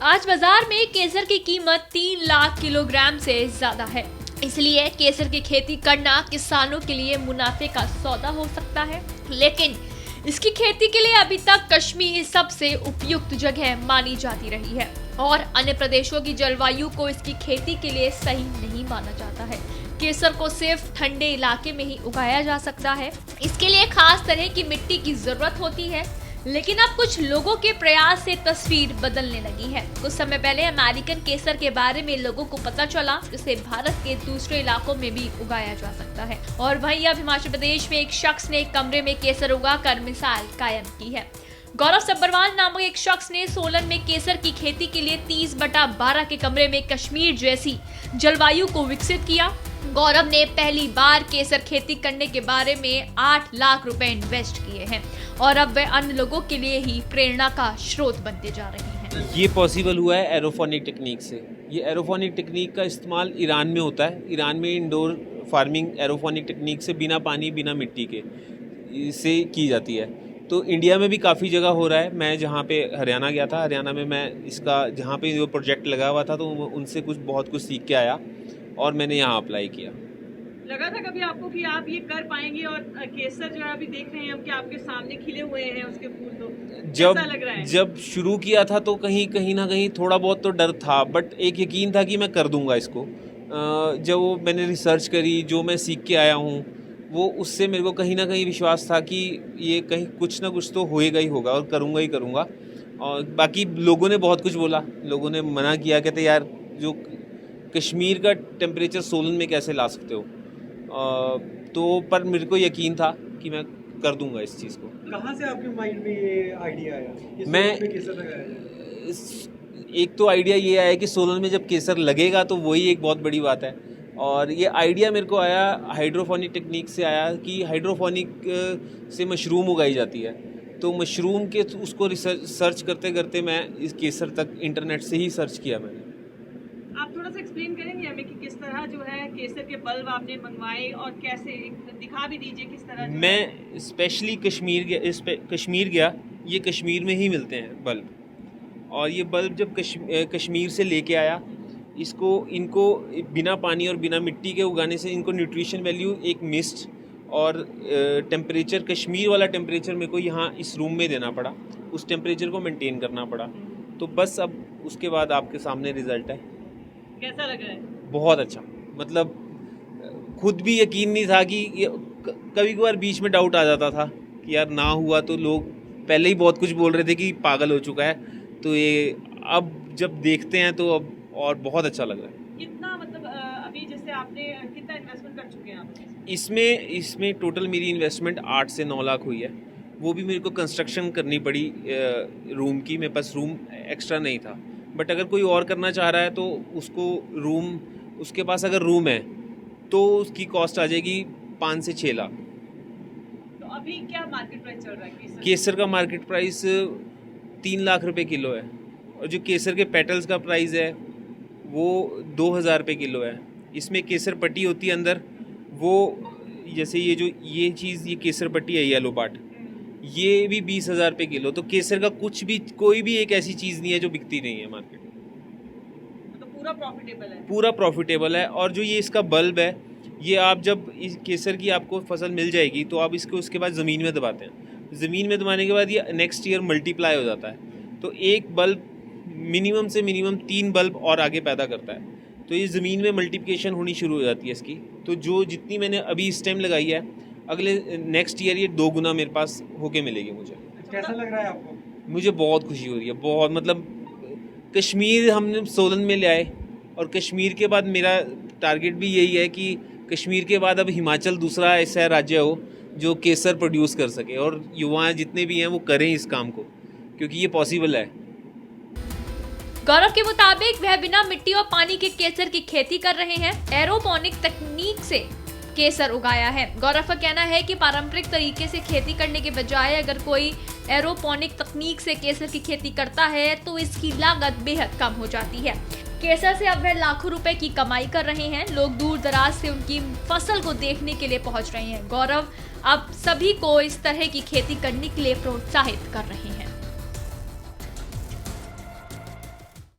आज बाजार में केसर की कीमत 3 लाख किलोग्राम से ज्यादा है। इसलिए केसर की खेती करना किसानों के लिए मुनाफे का सौदा हो सकता है, लेकिन इसकी खेती के लिए अभी तक कश्मीर सबसे उपयुक्त जगह मानी जाती रही है और अन्य प्रदेशों की जलवायु को इसकी खेती के लिए सही नहीं माना जाता है। केसर को सिर्फ ठंडे इलाके में ही उगाया जा सकता है। इसके लिए खास तरह की मिट्टी की जरूरत होती है, लेकिन अब कुछ लोगों के प्रयास से तस्वीर बदलने लगी है। कुछ समय पहले अमेरिकन केसर के बारे में लोगों को पता चला, जिसे भारत के दूसरे इलाकों में भी उगाया जा सकता है। और वहीं अब हिमाचल प्रदेश में एक शख्स ने एक कमरे में केसर उगाकर मिसाल कायम की है। गौरव सब्बरवाल नामक एक शख्स ने सोलन में केसर की खेती के लिए 30/12 के कमरे में कश्मीर जैसी जलवायु को विकसित किया। गौरव ने पहली बार केसर खेती करने के बारे में 8 लाख रुपए इन्वेस्ट किए हैं और अब वे अन्य लोगों के लिए ही प्रेरणा का स्रोत बनते जा रहे हैं। ये पॉसिबल हुआ है एरोफोनिक टेक्निक से। ये एरोफोनिक टेक्निक का इस्तेमाल ईरान में होता है। ईरान में इंडोर फार्मिंग एरोफोनिक टेक्निक से बिना पानी बिना मिट्टी के से की जाती है। तो इंडिया में भी काफ़ी जगह हो रहा है। मैं जहाँ पे हरियाणा गया था, हरियाणा में मैं इसका जहाँ पे जो प्रोजेक्ट लगा हुआ था तो उनसे बहुत कुछ सीख के आया और मैंने यहाँ अप्लाई किया। लगा था कभी आपको कि आप ये कर पाएंगे? और केसर जो है अभी देख रहे हैं हम कि आपके सामने खिले हुए हैं उसके फूल, तो कैसा लग रहा है? जब शुरू किया था तो कहीं ना कहीं थोड़ा बहुत तो डर था, बट एक यकीन था कि मैं कर दूंगा इसको। जब मैंने रिसर्च करी, जो मैं सीख के आया हूँ, वो उससे मेरे को कहीं ना कहीं विश्वास था कि ये कहीं कुछ ना कुछ तो होएगा ही होगा और करूँगा ही करूँगा। और बाकी लोगों ने बहुत कुछ बोला, लोगों ने मना किया, कहते यार जो कश्मीर का टेम्परेचर सोलन में कैसे ला सकते हो। तो पर मेरे को यकीन था कि मैं कर दूंगा इस चीज़ को। कहाँ से आपके माइंड में ये आइडिया आया? केसर लगाया जाए? एक तो आइडिया ये आया कि सोलन में जब केसर लगेगा तो वही एक बहुत बड़ी बात है। और ये आइडिया मेरे को आया हाइड्रोफोनिक टेक्निक से आया कि हाइड्रोफोनिक से मशरूम उगाई जाती है। तो मशरूम के उसको सर्च करते करते मैं इस केसर तक इंटरनेट से ही सर्च किया मैंने। आप थोड़ा सा एक्सप्लेन करेंगे हमें कि किस तरह जो है केसर के बल्ब आपने मंगवाए और कैसे, दिखा भी दीजिए किस तरह। मैं स्पेशली कश्मीर गया, ये कश्मीर में ही मिलते हैं बल्ब। और ये बल्ब जब कश्मीर से लेके आया, इनको बिना पानी और बिना मिट्टी के उगाने से इनको न्यूट्रिशन वैल्यू, एक मिस्ट और टेम्परेचर, कश्मीर वाला टेम्परेचर मेरे को यहाँ इस रूम में देना पड़ा। उस टेम्परेचर को मेंटेन करना पड़ा। तो बस अब उसके बाद आपके सामने रिजल्ट है। कैसा लग रहा है? बहुत अच्छा, मतलब खुद भी यकीन नहीं था कि कभी कभार बीच में डाउट आ जाता था कि यार ना हुआ तो लोग पहले ही बहुत कुछ बोल रहे थे कि पागल हो चुका है। तो ये अब जब देखते हैं तो अब और बहुत अच्छा लग रहा है। कितना मतलब अभी जैसे आपने कितना इन्वेस्टमेंट कर चुके हैं आप? इसमें टोटल मेरी इन्वेस्टमेंट 8 से 9 लाख हुई है। वो भी मेरे को कंस्ट्रक्शन करनी पड़ी रूम की। मेरे पास रूम एक्स्ट्रा नहीं था, बट अगर कोई और करना चाह रहा है तो उसके पास अगर रूम है तो उसकी कॉस्ट आ जाएगी 5 से 6 लाख। तो अभी क्या मार्केट प्राइस चल रहा है केसर का? मार्केट प्राइस 3 लाख रुपए किलो है और जो केसर के पेटल्स का प्राइस है वो 2000 रुपये किलो है। इसमें केसर पट्टी होती है अंदर, वो जैसे ये चीज़, ये केसर पट्टी है येलो पार्ट, ये भी 20,000 रुपये किलो। तो केसर का कोई भी एक ऐसी चीज़ नहीं है जो बिकती नहीं है मार्केट में। तो पूरा प्रॉफिटेबल है? पूरा प्रॉफिटेबल है। और जो ये इसका बल्ब है, ये आप जब इस केसर की आपको फसल मिल जाएगी तो आप इसको उसके बाद ज़मीन में दबाते हैं। ज़मीन में दबाने के बाद ये नेक्स्ट ईयर मल्टीप्लाई हो जाता है। तो एक बल्ब मिनिमम से मिनिमम 3 बल्ब और आगे पैदा करता है। तो ये ज़मीन में मल्टीप्लिकेशन होनी शुरू हो जाती है इसकी। तो जो जितनी मैंने अभी इस टाइम लगाई है, अगले नेक्स्ट ईयर ये 2 गुना मेरे पास होके मिलेगी मुझे। कैसा लग रहा है आपको? मुझे बहुत खुशी हो रही है, बहुत। मतलब कश्मीर हमने सोलन में ले आए और कश्मीर के बाद मेरा टारगेट भी यही है कि कश्मीर के बाद अब हिमाचल दूसरा ऐसा राज्य हो जो केसर प्रोड्यूस कर सके और युवा जितने भी हैं वो करें इस काम को, क्योंकि ये पॉसिबल है। गौरव के मुताबिक वह बिना मिट्टी और पानी के केसर की खेती कर रहे हैं। एरोपोनिक तकनीक से केसर उगाया है। गौरव का कहना है कि पारंपरिक तरीके से खेती करने के बजाय अगर कोई एरोपोनिक तकनीक से केसर की खेती करता है तो इसकी लागत बेहद कम हो जाती है। केसर से अब वह लाखों रुपए की कमाई कर रहे हैं। लोग दूर दराज से उनकी फसल को देखने के लिए पहुंच रहे हैं। गौरव अब सभी को इस तरह की खेती करने के लिए प्रोत्साहित कर रहे हैं।